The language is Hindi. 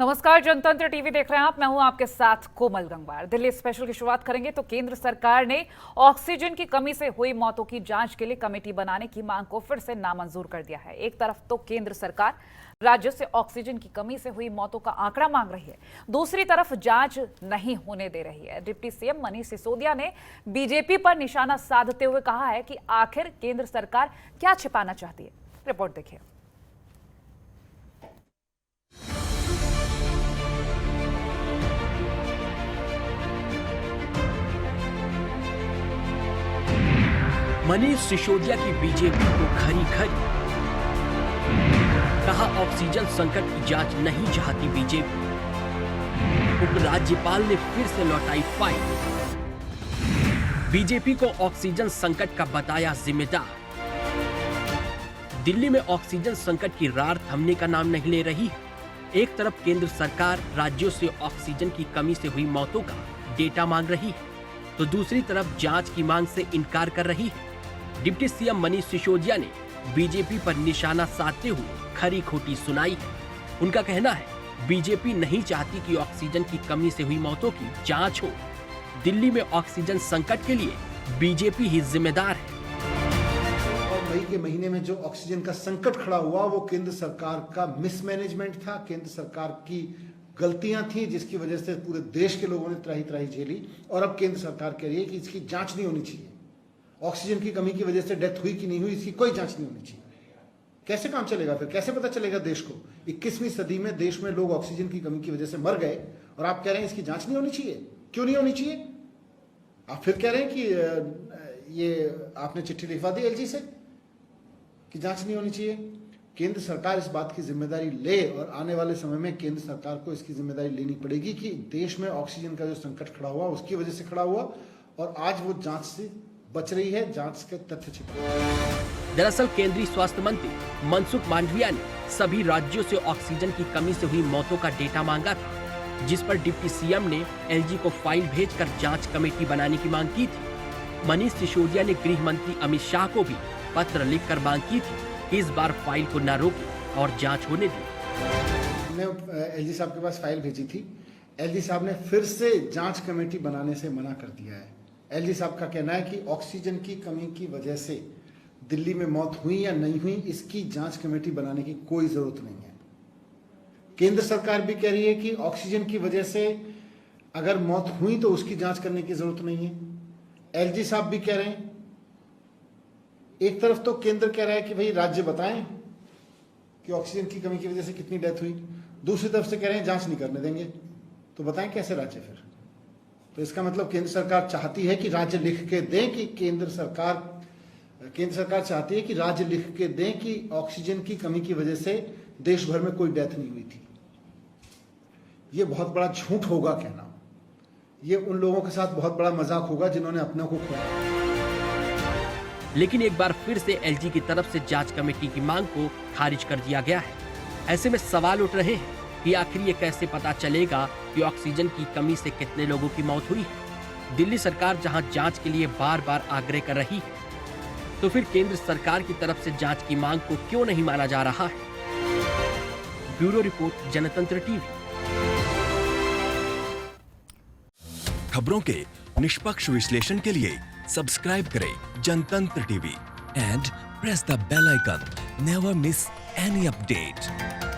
नमस्कार, जनतंत्र टीवी देख रहे हैं आप। मैं हूं आपके साथ कोमल गंगवार। दिल्ली स्पेशल की शुरुआत करेंगे तो केंद्र सरकार ने ऑक्सीजन की कमी से हुई मौतों की जांच के लिए कमेटी बनाने की मांग को फिर से नामंजूर कर दिया है। एक तरफ तो केंद्र सरकार राज्य से ऑक्सीजन की कमी से हुई मौतों का आंकड़ा मांग रही है, दूसरी तरफ जांच नहीं होने दे रही है। डिप्टी सीएम मनीष सिसोदिया ने बीजेपी पर निशाना साधते हुए कहा है कि आखिर केंद्र सरकार क्या छिपाना चाहती है। रिपोर्ट देखिए। मनीष सिसोदिया की बीजेपी को खरी खरी। कहा ऑक्सीजन संकट की जांच नहीं चाहती बीजेपी। उपराज्यपाल ने फिर से लौटाई फाइल। बीजेपी को ऑक्सीजन संकट का बताया जिम्मेदार। दिल्ली में ऑक्सीजन संकट की रार थमने का नाम नहीं ले रही है। एक तरफ केंद्र सरकार राज्यों से ऑक्सीजन की कमी से हुई मौतों का डेटा मांग रही है, तो दूसरी तरफ जांच की मांग से इनकार कर रही है। डिप्टी सीएम मनीष सिसोदिया ने बीजेपी पर निशाना साधते हुए खरी खोटी सुनाई है। उनका कहना है बीजेपी नहीं चाहती कि ऑक्सीजन की कमी से हुई मौतों की जांच हो। दिल्ली में ऑक्सीजन संकट के लिए बीजेपी ही जिम्मेदार है। और मई के महीने में जो ऑक्सीजन का संकट खड़ा हुआ वो केंद्र सरकार का मिसमैनेजमेंट था, केंद्र सरकार की गलतियां थी, जिसकी वजह से पूरे देश के लोगों ने त्राही त्राही झेली। और अब केंद्र सरकार कह रही है कि इसकी जांच नहीं होनी चाहिए। ऑक्सीजन की कमी की वजह से डेथ हुई कि नहीं हुई, इसकी कोई जांच नहीं होनी चाहिए। कैसे काम चलेगा फिर? कैसे पता चलेगा देश को? 21वीं सदी में देश में लोग ऑक्सीजन की कमी की वजह से मर गए और आप कह रहे हैं इसकी जांच नहीं होनी चाहिए। क्यों नहीं होनी चाहिए? आप फिर कह रहे हैं कि ये आपने चिट्ठी लिखवा दी एलजी से कि जांच नहीं होनी चाहिए। केंद्र सरकार इस बात की जिम्मेदारी ले और आने वाले समय में केंद्र सरकार को इसकी जिम्मेदारी लेनी पड़ेगी कि देश में ऑक्सीजन का जो संकट खड़ा हुआ उसकी वजह से खड़ा हुआ और आज वो जांच से बच रही है, जांच के तथ्य छिपे। दरअसल केंद्रीय स्वास्थ्य मंत्री मनसुख मांडविया ने सभी राज्यों से ऑक्सीजन की कमी से हुई मौतों का डेटा मांगा था, जिस पर डिप्टी सीएम ने एलजी को फाइल भेजकर जांच कमेटी बनाने की मांग की थी। मनीष सिसोदिया ने गृह मंत्री अमित शाह को भी पत्र लिखकर मांग की थी कि इस बार फाइल को न रोके और जांच होने दी। हमने एलजी साहब के पास फाइल भेजी थी। एलजी साहब ने फिर से जांच कमेटी बनाने से मना कर दिया है। एलजी साहब का कहना है कि ऑक्सीजन की कमी की वजह से दिल्ली में मौत हुई या नहीं हुई, इसकी जांच कमेटी बनाने की कोई जरूरत नहीं है। केंद्र सरकार भी कह रही है कि ऑक्सीजन की वजह से अगर मौत हुई तो उसकी जांच करने की जरूरत नहीं है। एलजी साहब भी कह रहे हैं, एक तरफ तो केंद्र कह रहा है कि भाई राज्य बताएं कि ऑक्सीजन की कमी की वजह से कितनी डेथ हुई, दूसरी तरफ से कह रहे हैं जांच नहीं करने देंगे। तो बताएं कैसे राज्य फिर? तो इसका मतलब केंद्र सरकार चाहती है कि राज्य लिख के दें कि केंद्र सरकार चाहती है कि राज्य लिख के दें कि ऑक्सीजन की कमी की वजह से देश भर में कोई डेथ नहीं हुई थी। यह बहुत बड़ा झूठ होगा कहना। यह उन लोगों के साथ बहुत बड़ा मजाक होगा जिन्होंने अपने को खोया। लेकिन एक बार फिर से एलजी की तरफ से जांच कमेटी की मांग को खारिज कर दिया गया है। ऐसे में सवाल उठ रहे हैं कि आखिर ये कैसे पता चलेगा कि ऑक्सीजन की कमी से कितने लोगों की मौत हुई है। दिल्ली सरकार जहां जांच के लिए बार बार आग्रह कर रही है, तो फिर केंद्र सरकार की तरफ से जांच की मांग को क्यों नहीं माना जा रहा है? Bureau report, Jantantra TV. खबरों के निष्पक्ष विश्लेषण के लिए सब्सक्राइब करें Jantantra TV and press the bell icon. Never miss any update.